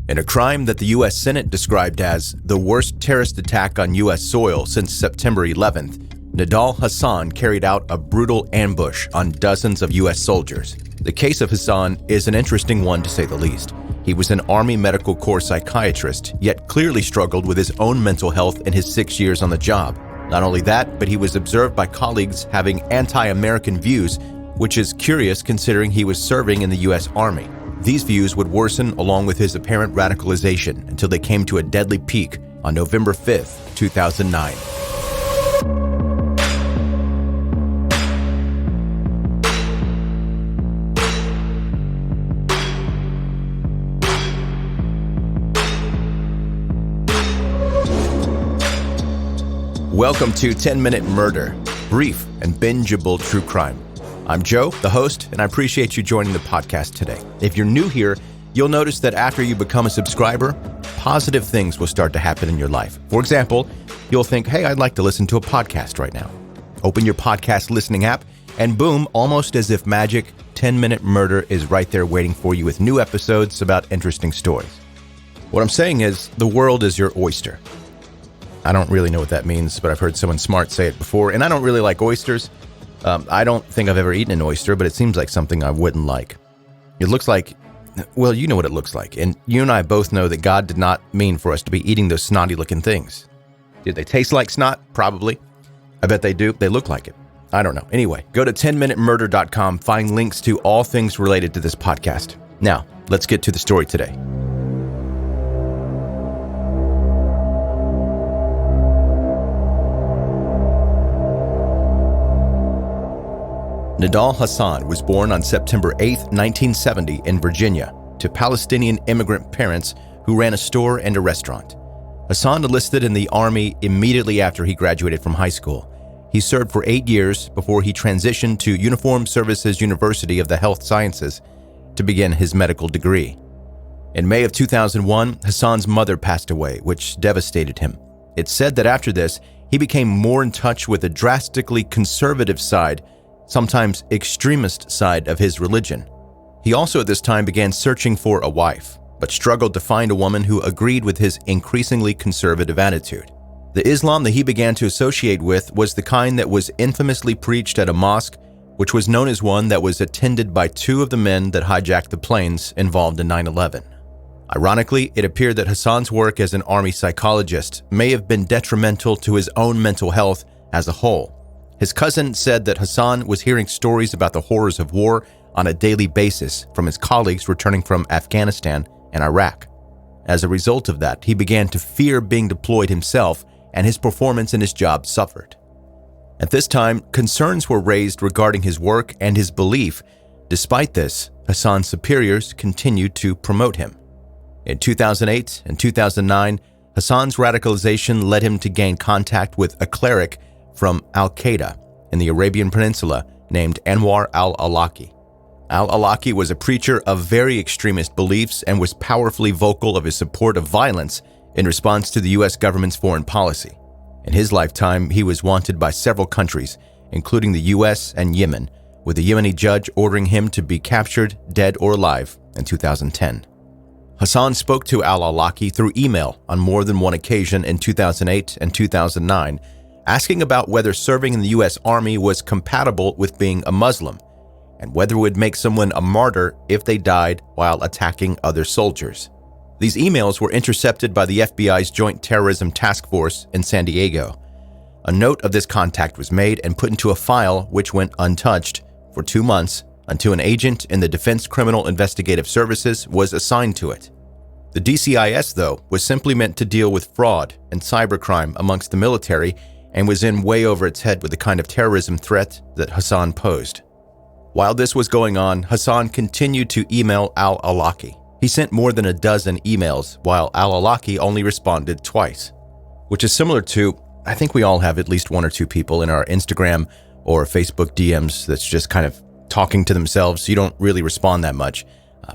In a crime that the U.S. Senate described as the worst terrorist attack on U.S. soil since September 11th, Nidal Hasan carried out a brutal ambush on dozens of U.S. soldiers. The case of Hasan is an interesting one to say the least. He was an Army Medical Corps psychiatrist, yet clearly struggled with his own mental health in his 6 years on the job. Not only that, but he was observed by colleagues having anti-American views, which is curious considering he was serving in the U.S. Army. These views would worsen along with his apparent radicalization until they came to a deadly peak on November 5th, 2009. Welcome to 10-Minute Murder, brief and bingeable true crime. I'm Joe, the host, and I appreciate you joining the podcast today. If you're new here, you'll notice that after you become a subscriber, positive things will start to happen in your life. For example, you'll think, hey, I'd like to listen to a podcast right now. Open your podcast listening app, and boom, almost as if magic, 10-Minute Murder is right there waiting for you with new episodes about interesting stories. What I'm saying is, the world is your oyster. I don't really know what that means, but I've heard someone smart say it before, and I don't really like oysters. I don't think I've ever eaten an oyster, but it seems like something I wouldn't like. It looks like, well, you know what it looks like, and you and I both know that God did not mean for us to be eating those snotty-looking things. Did they taste like snot? Probably. I bet they do. They look like it. I don't know. Anyway, go to 10minutemurder.com, find links to all things related to this podcast. Now, let's get to the story today. Nidal Hasan was born on September 8, 1970 in Virginia to Palestinian immigrant parents who ran a store and a restaurant. Hasan enlisted in the Army immediately after he graduated from high school. He served for 8 years before he transitioned to Uniformed Services University of the Health Sciences to begin his medical degree. In May of 2001, Hasan's mother passed away, which devastated him. It's said that after this, he became more in touch with a drastically conservative side, sometimes extremist side of his religion. He also at this time began searching for a wife, but struggled to find a woman who agreed with his increasingly conservative attitude. The Islam that he began to associate with was the kind that was infamously preached at a mosque, which was known as one that was attended by two of the men that hijacked the planes involved in 9/11. Ironically, it appeared that Hasan's work as an Army psychologist may have been detrimental to his own mental health as a whole. His cousin said that Hasan was hearing stories about the horrors of war on a daily basis from his colleagues returning from Afghanistan and Iraq. As a result of that, he began to fear being deployed himself, and his performance in his job suffered. At this time, concerns were raised regarding his work and his belief. Despite this, Hasan's superiors continued to promote him. In 2008 and 2009, Hasan's radicalization led him to gain contact with a cleric from Al-Qaeda in the Arabian Peninsula named Anwar al-Awlaki. Al-Awlaki was a preacher of very extremist beliefs and was powerfully vocal of his support of violence in response to the U.S. government's foreign policy. In his lifetime, he was wanted by several countries, including the U.S. and Yemen, with a Yemeni judge ordering him to be captured, dead or alive, in 2010. Hasan spoke to al-Awlaki through email on more than one occasion in 2008 and 2009, asking about whether serving in the U.S. Army was compatible with being a Muslim, and whether it would make someone a martyr if they died while attacking other soldiers. These emails were intercepted by the FBI's Joint Terrorism Task Force in San Diego. A note of this contact was made and put into a file which went untouched for 2 months until an agent in the Defense Criminal Investigative Services was assigned to it. The DCIS, though, was simply meant to deal with fraud and cybercrime amongst the military and was in way over its head with the kind of terrorism threat that Hasan posed. While this was going on, Hasan continued to email al-Awlaki. He sent more than a dozen emails, while al-Awlaki only responded twice, which is similar to, I think we all have at least one or two people in our Instagram or Facebook DMs that's just kind of talking to themselves. You don't really respond that much,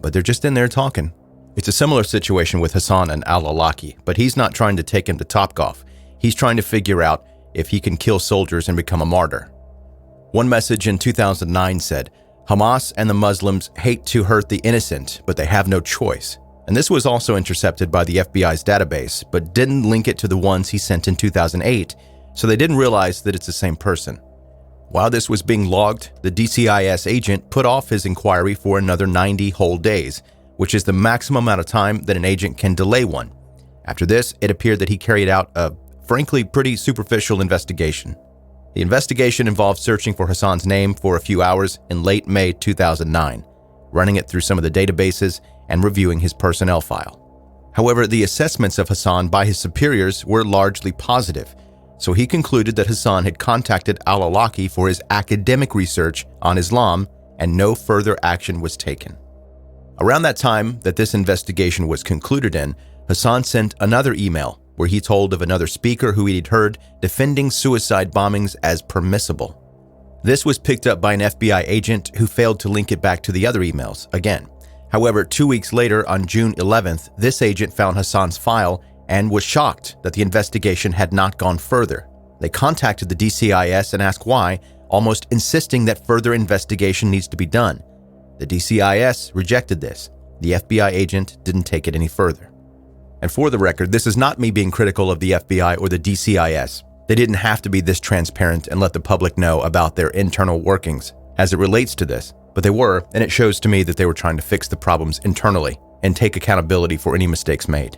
but they're just in there talking. It's a similar situation with Hasan and al-Awlaki, but he's not trying to take him to Topgolf. He's trying to figure out if he can kill soldiers and become a martyr. One message in 2009 said, "Hamas and the Muslims hate to hurt the innocent, but they have no choice." And this was also intercepted by the FBI's database, but didn't link it to the ones he sent in 2008, so they didn't realize that it's the same person. While this was being logged, the DCIS agent put off his inquiry for another 90 whole days, which is the maximum amount of time that an agent can delay one. After this, it appeared that he carried out a, frankly, pretty superficial investigation. The investigation involved searching for Hasan's name for a few hours in late May 2009, running it through some of the databases and reviewing his personnel file. However, the assessments of Hasan by his superiors were largely positive, so he concluded that Hasan had contacted al-Awlaki for his academic research on Islam, and no further action was taken. Around that time that this investigation was concluded in, Hasan sent another email where he told of another speaker who he'd heard defending suicide bombings as permissible. This was picked up by an FBI agent who failed to link it back to the other emails again. However, 2 weeks later, on June 11th, this agent found Hasan's file and was shocked that the investigation had not gone further. They contacted the DCIS and asked why, almost insisting that further investigation needs to be done. The DCIS rejected this. The FBI agent didn't take it any further. And for the record, this is not me being critical of the FBI or the DCIS. They didn't have to be this transparent and let the public know about their internal workings as it relates to this, but they were, and it shows to me that they were trying to fix the problems internally and take accountability for any mistakes made.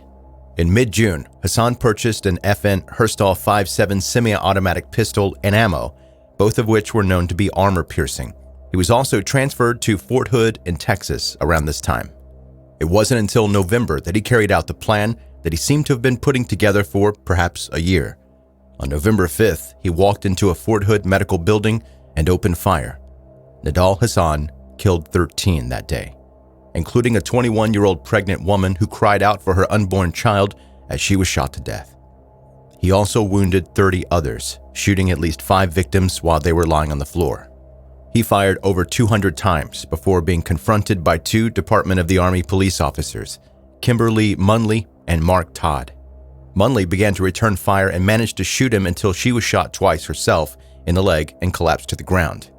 In mid-June, Hasan purchased an FN Herstal 5.7 semi-automatic pistol and ammo, both of which were known to be armor-piercing. He was also transferred to Fort Hood in Texas around this time. It wasn't until November that he carried out the plan that he seemed to have been putting together for perhaps a year. On November 5th, he walked into a Fort Hood medical building and opened fire. Nidal Hasan killed 13 that day, including a 21-year-old pregnant woman who cried out for her unborn child as she was shot to death. He also wounded 30 others, shooting at least 5 victims while they were lying on the floor. He fired over 200 times before being confronted by 2 Department of the Army police officers, Kimberly Munley and Mark Todd. Munley began to return fire and managed to shoot him until she was shot twice herself in the leg and collapsed to the ground.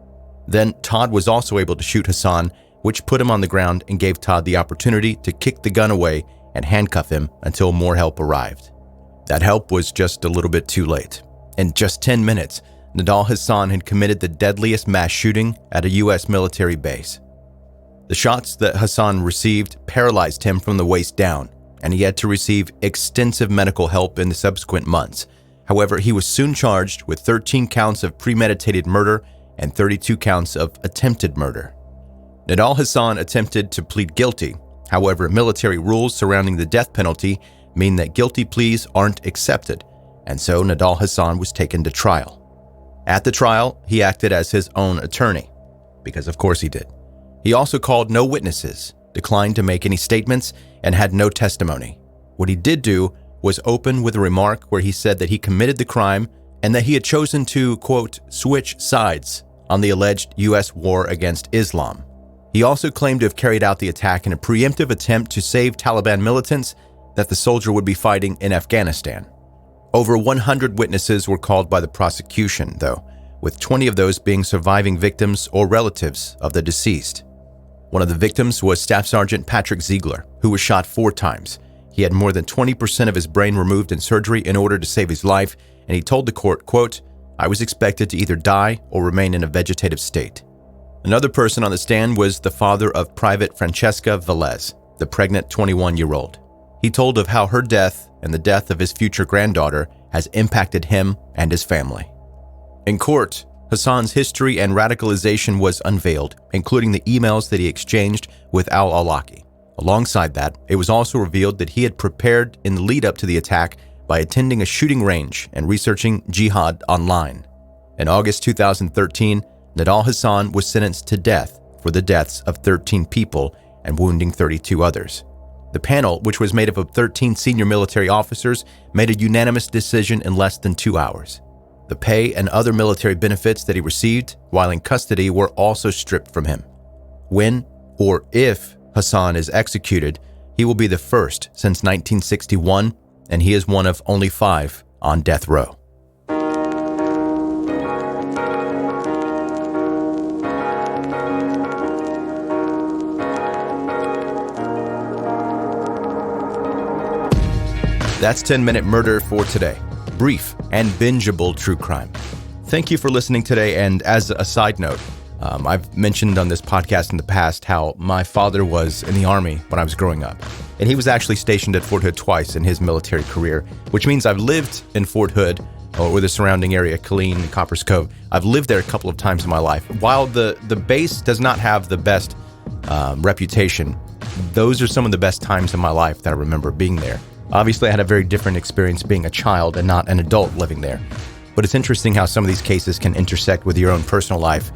Then Todd was also able to shoot Hasan, which put him on the ground and gave Todd the opportunity to kick the gun away and handcuff him until more help arrived. That help was just a little bit too late. In just 10 minutes, Nidal Hasan had committed the deadliest mass shooting at a U.S. military base. The shots that Hasan received paralyzed him from the waist down, and he had to receive extensive medical help in the subsequent months. However, he was soon charged with 13 counts of premeditated murder and 32 counts of attempted murder. Nidal Hasan attempted to plead guilty. However, military rules surrounding the death penalty mean that guilty pleas aren't accepted, and so Nidal Hasan was taken to trial. At the trial, he acted as his own attorney, because of course he did. He also called no witnesses, declined to make any statements, and had no testimony. What he did do was open with a remark where he said that he committed the crime and that he had chosen to, quote, switch sides on the alleged U.S. war against Islam. He also claimed to have carried out the attack in a preemptive attempt to save Taliban militants that the soldier would be fighting in Afghanistan. Over 100 witnesses were called by the prosecution, though, with 20 of those being surviving victims or relatives of the deceased. One of the victims was Staff Sergeant Patrick Ziegler, who was shot 4 times. He had more than 20% of his brain removed in surgery in order to save his life, and he told the court, quote, "I was expected to either die or remain in a vegetative state." Another person on the stand was the father of Private Francesca Velez, the pregnant 21-year-old. He told of how her death and the death of his future granddaughter has impacted him and his family. In court, Hasan's history and radicalization was unveiled, including the emails that he exchanged with al-Awlaki. Alongside that, it was also revealed that he had prepared in the lead-up to the attack by attending a shooting range and researching jihad online. In August 2013, Nidal Hasan was sentenced to death for the deaths of 13 people and wounding 32 others. The panel, which was made up of 13 senior military officers, made a unanimous decision in less than 2 hours. The pay and other military benefits that he received while in custody were also stripped from him. When, or if, Hasan is executed, he will be the first since 1961, and he is one of only 5 on death row. That's 10-Minute Murder for today. Brief and bingeable true crime. Thank you for listening today, and as a side note, I've mentioned on this podcast in the past how my father was in the Army when I was growing up. And he was actually stationed at Fort Hood twice in his military career, which means I've lived in Fort Hood or the surrounding area, Killeen and Coppers Cove. I've lived there a couple of times in my life. While the base does not have the best reputation, those are some of the best times in my life that I remember being there. Obviously, I had a very different experience being a child and not an adult living there. But it's interesting how some of these cases can intersect with your own personal life,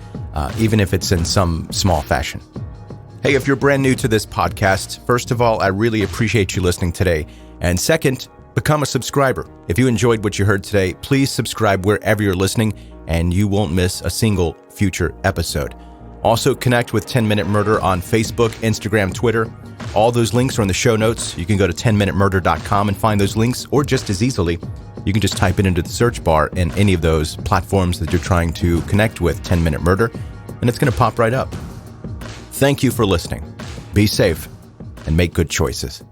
even if it's in some small fashion. Hey, if you're brand new to this podcast, first of all, I really appreciate you listening today. And second, become a subscriber. If you enjoyed what you heard today, please subscribe wherever you're listening, and you won't miss a single future episode. Also, connect with 10-Minute Murder on Facebook, Instagram, Twitter. All those links are in the show notes. You can go to 10minutemurder.com and find those links, or just as easily, you can just type it into the search bar in any of those platforms that you're trying to connect with 10-Minute Murder, and it's going to pop right up. Thank you for listening. Be safe and make good choices.